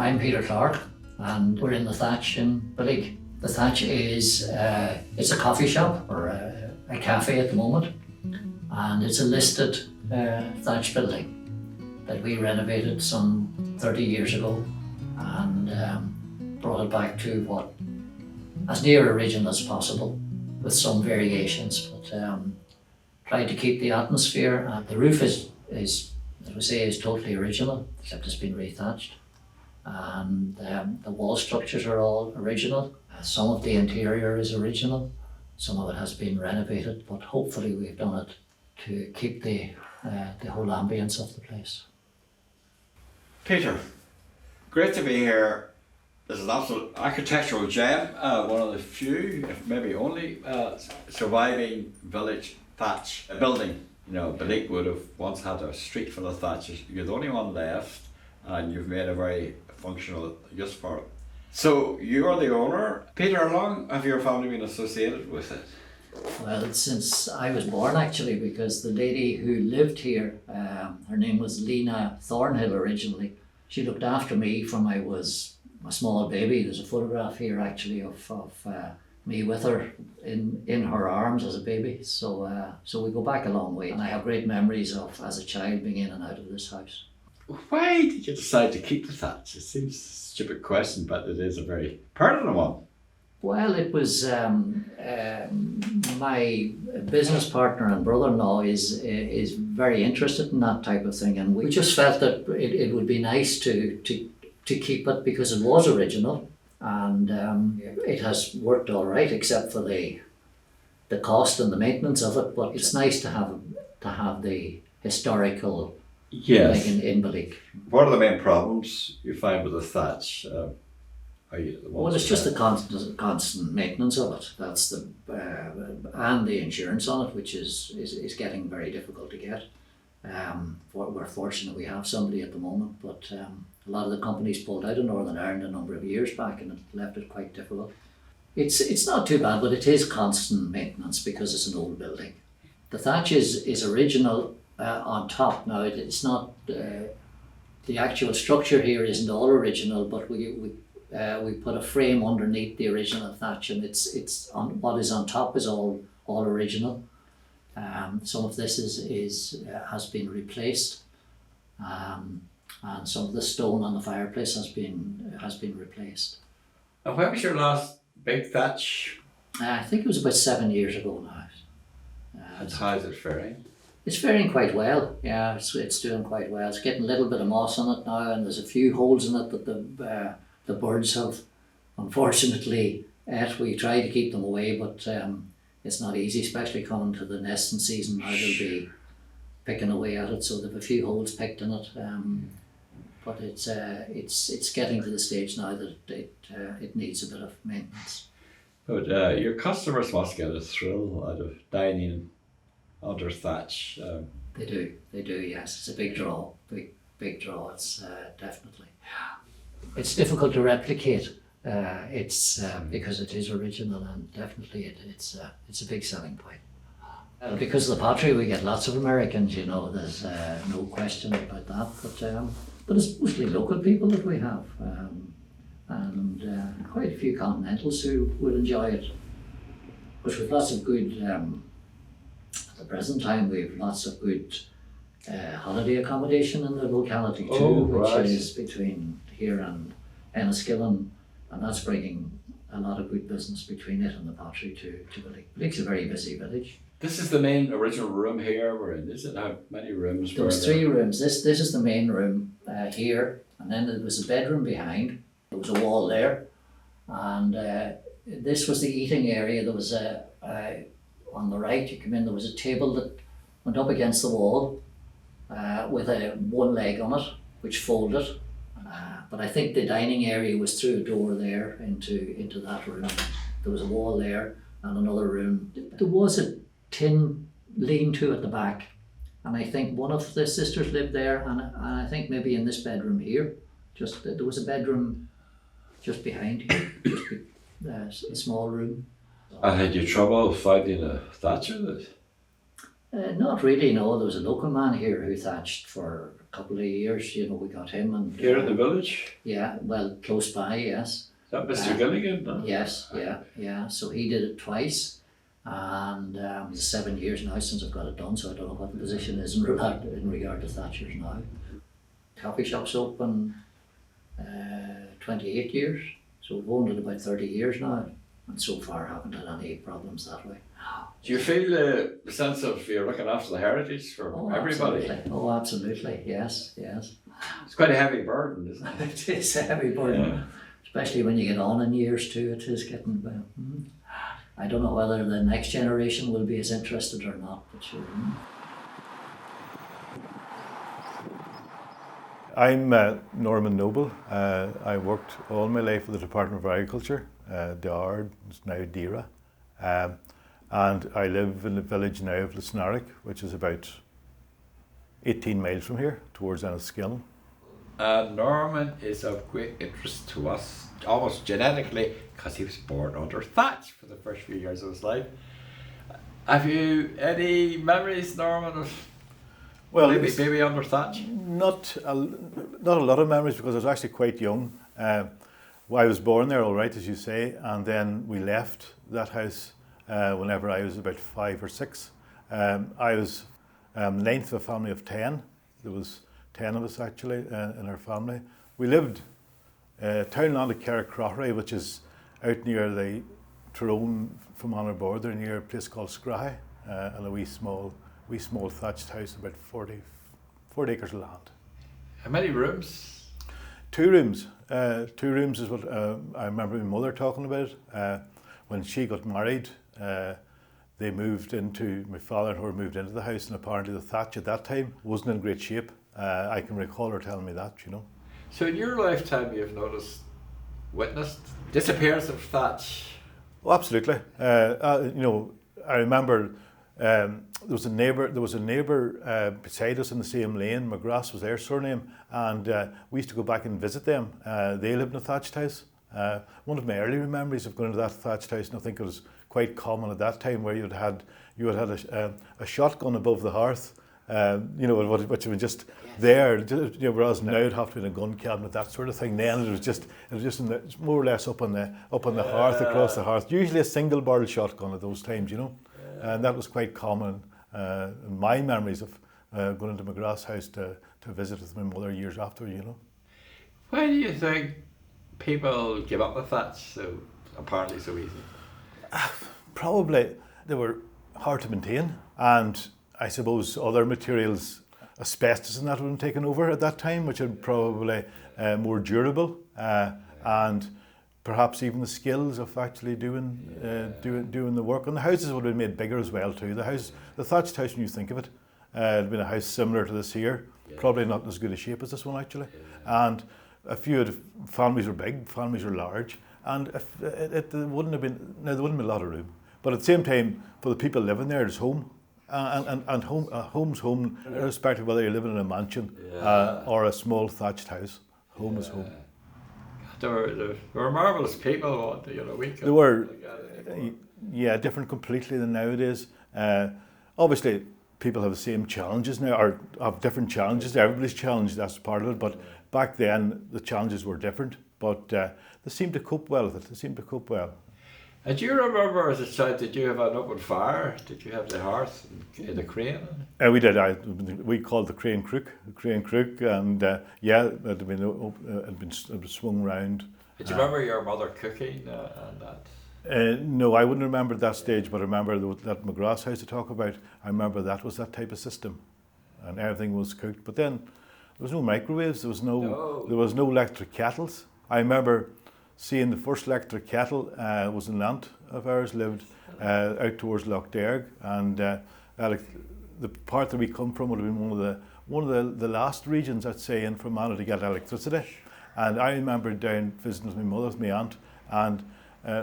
I'm Peter Clark, and we're in the Thatch in Belleek. The Thatch is it's a coffee shop or a cafe at the moment, and it's a listed thatch building that we renovated some 30 years ago and brought it back to what as near original as possible with some variations, but tried to keep the atmosphere. The roof is as we say, is totally original, except it's been rethatched. And the wall structures are all original. Some of the interior is original, some of it has been renovated, but hopefully we've done it to keep the whole ambience of the place. Peter, great to be here. This is an absolute architectural gem, one of the few, if maybe only, surviving village thatch building. You know, Belleek would have once had a street full of thatches. You're the only one left, and you've made a very functional use for it. So you are the owner. Peter, how long have your family been associated with it? Well, since I was born actually, because the lady who lived here, her name was Lena Thornhill originally. She looked after me from I was a small baby. There's a photograph here actually of me with her in her arms as a baby. So we go back a long way, and I have great memories of as a child being in and out of this house. Why did you decide to keep the thatch? It seems a stupid question, but it is a very pertinent one. Well, it was my business partner and brother-in-law is very interested in that type of thing, and we just felt that it would be nice to keep it because it was original, and it has worked all right except for the cost and the maintenance of it. But it's nice to have the historical. Yes. Like in Belleek. What are the main problems you find with the thatch? Well, it's just the constant maintenance of it. That's and the insurance on it, which is getting very difficult to get. We're fortunate we have somebody at the moment, but a lot of the companies pulled out of Northern Ireland a number of years back, and it left it quite difficult. It's not too bad, but it is constant maintenance because it's an old building. The thatch is original. On top now, it's not the actual structure here isn't all original, but we put a frame underneath the original thatch, and it's on what is on top is all original. Some of this has been replaced, and some of the stone on the fireplace has been replaced. And when was your last big thatch? I think it was about 7 years ago now. And how is it faring? It's faring quite well. Yeah, it's doing quite well. It's getting a little bit of moss on it now, and there's a few holes in it that the birds have unfortunately ate. We try to keep them away, but it's not easy, especially coming to the nesting season. Now they'll be picking away at it, so they've a few holes picked in it. But it's getting to the stage now that it needs a bit of maintenance. But your customers must get a thrill out of dining under thatch. They do, yes. It's a big draw, big draw. It's definitely. It's difficult to replicate. It's because it is original, and definitely it's a big selling point. Because of the pottery, we get lots of Americans. You know, there's no question about that. But it's mostly local people that we have, and quite a few continentals who would enjoy it. But with lots of good. At the present time, we have lots of good holiday accommodation in the locality too, which is between here and Enniskillen, and that's bringing a lot of good business between it and the pottery to Belleek. Belleek's a very busy village. This is the main original room here we're in, is it? How many rooms? There was 3 rooms. This is the main room here, and then there was a bedroom behind. There was a wall there, and this was the eating area. There was on the right, you come in, there was a table that went up against the wall with one leg on it, which folded. But I think the dining area was through a door there into that room. There was a wall there and another room. There was a tin lean-to at the back, and I think one of the sisters lived there, and I think maybe in this bedroom here, there was a bedroom just behind here, just a small room. And had you trouble finding a thatcher? Not really, no. There was a local man here who thatched for a couple of years. You know, we got him. And here in the village? Yeah, well, close by, yes. Is that Mr. Gilligan? No? Yes, yeah. So he did it twice. And it's 7 years now since I've got it done, so I don't know what the position is in regard to thatchers now. Coffee shop's open 28 years, so we've owned it about 30 years now, and so far haven't had any problems that way. Do you feel the sense of you're looking after the heritage for everybody? Absolutely. Oh, absolutely, yes. It's quite a heavy burden, isn't it? It is a heavy burden, especially when you get on in years too. It is getting. I don't know whether the next generation will be as interested or not, but sure. I'm Norman Noble. I worked all my life with the Department of Agriculture, Dard, it's now DERA. And I live in the village now of Lisnarrick, which is about 18 miles from here, towards Enniskillen. Norman is of great interest to us, almost genetically, because he was born under Thatch for the first few years of his life. Have you any memories, Norman, of maybe under Thatch? Not a lot of memories, because I was actually quite young. I was born there, all right, as you say, and then we left that house whenever I was about 5 or 6. I was ninth of a family of 10. There was 10 of us actually in our family. We lived townland of Carricrottery, which is out near the Tyrone from on our border, near a place called Scrahy, and a wee small thatched house, about 40 acres of land. How many rooms? 2 rooms. 2 rooms is what I remember my mother talking about. When she got married, they moved into, my father and her moved into the house, and apparently the thatch at that time wasn't in great shape. I can recall her telling me that, you know. So in your lifetime you've witnessed disappearance of thatch? Oh, absolutely. You know, I remember there was a neighbour beside us in the same lane. McGrath was their surname, and we used to go back and visit them. They lived in a thatched house. One of my early memories of going to that thatched house, and I think it was quite common at that time, where you had a shotgun above the hearth. You know, which was just there. You know, whereas now it'd have to be in a gun cabinet, that sort of thing. Then it was just more or less up on the hearth, across the hearth. Usually a single barrel shotgun at those times, you know, and that was quite common in my memories of going into McGrath's house to visit with my mother years after, you know. Why do you think people give up the thatch so apparently so easy? Probably they were hard to maintain, and I suppose other materials, asbestos and that would have taken over at that time, which are probably more durable, and perhaps even the skills of actually doing the work. And the houses would have been made bigger as well too. The thatched house, when you think of it, had been a house similar to this here, probably not in as good a shape as this one actually. And a few of the families were big, families were large, and there wouldn't have been a lot of room. But at the same time, for the people living there, it's home. And home's home, irrespective of whether you're living in a mansion or a small thatched house. Home is home. They were marvellous people, you know. They were, different completely than nowadays. Obviously, people have the same challenges now, or have different challenges. Everybody's challenged, that's part of it. But back then, the challenges were different. But they seemed to cope well with it. And do you remember as a child, did you have an open fire? Did you have the hearth and the crane? We did. We called the crane crook, and it had been swung round. Did you remember your mother cooking and that? No, I wouldn't remember at that stage, but I remember that McGrath's house to talk about. I remember that was that type of system, and everything was cooked. But then there was no microwaves. There was no electric kettles. I remember seeing the first electric kettle was an aunt of ours, lived out towards Lochderg, and the part that we come from would have been one of the last regions, I'd say, in Fermanagh to get electricity. And I remember down visiting with my mother, with my aunt, and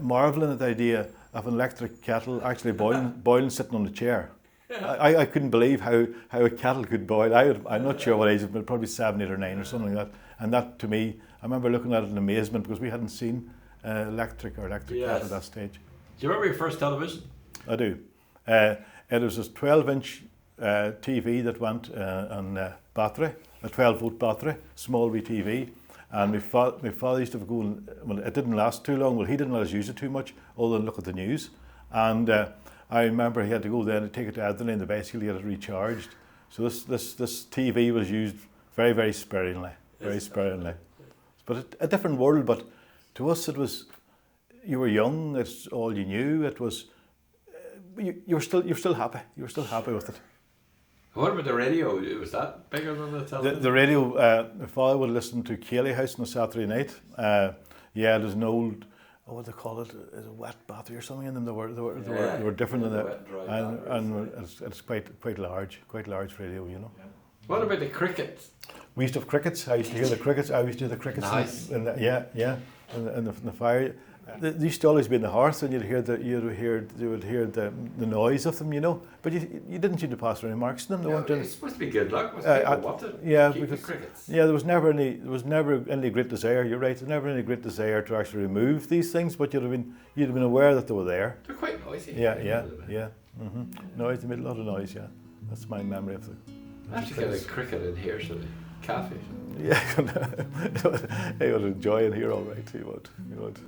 marvelling at the idea of an electric kettle actually boiling sitting on the chair. I couldn't believe how a kettle could boil. I'm not sure what age, but probably 7, 8 or 9 or something like that. And that, to me, I remember looking at it in amazement, because we hadn't seen electric kettle at that stage. Do you remember your first television? I do. It was this 12-inch TV that went on battery, a 12-volt battery, small wee TV. And my father used to go and, well, it didn't last too long. Well, he didn't let us use it too much, other than look at the news. And I remember he had to go then and take it to Adelaide, the bicycle, to get it recharged. So this TV was used very, very sparingly, very sparingly. But a different world. But to us, it was, you were young. It's all you knew. It was, you're still happy. You were still happy with it. What about the radio? Was that bigger than the television? The radio, my father would listen to Cayley House on a Saturday night. Yeah, there's an old, what do they call it? Is it wet battery or something in them? They were different than that, and it's quite large radio, you know. Yeah. What about the cricket? We used to have crickets. I used to hear the crickets. I used to hear the crickets. Nice. In the fire. They used to always be in the hearth, and you would hear the noise of them, you know. But you didn't seem to pass any marks to them. They weren't. It's supposed to be good luck. People wanted. Yeah, keep because the crickets. yeah, there was never any great desire. You're right. There was never any great desire to actually remove these things, but you'd have been aware that they were there. They're quite noisy. Yeah. Mm-hmm. Noise. They made a lot of noise. Yeah, that's my memory of them. I have to get a cricket in here, so the cafe. Yeah, he would enjoy it here, all right. He would. He would.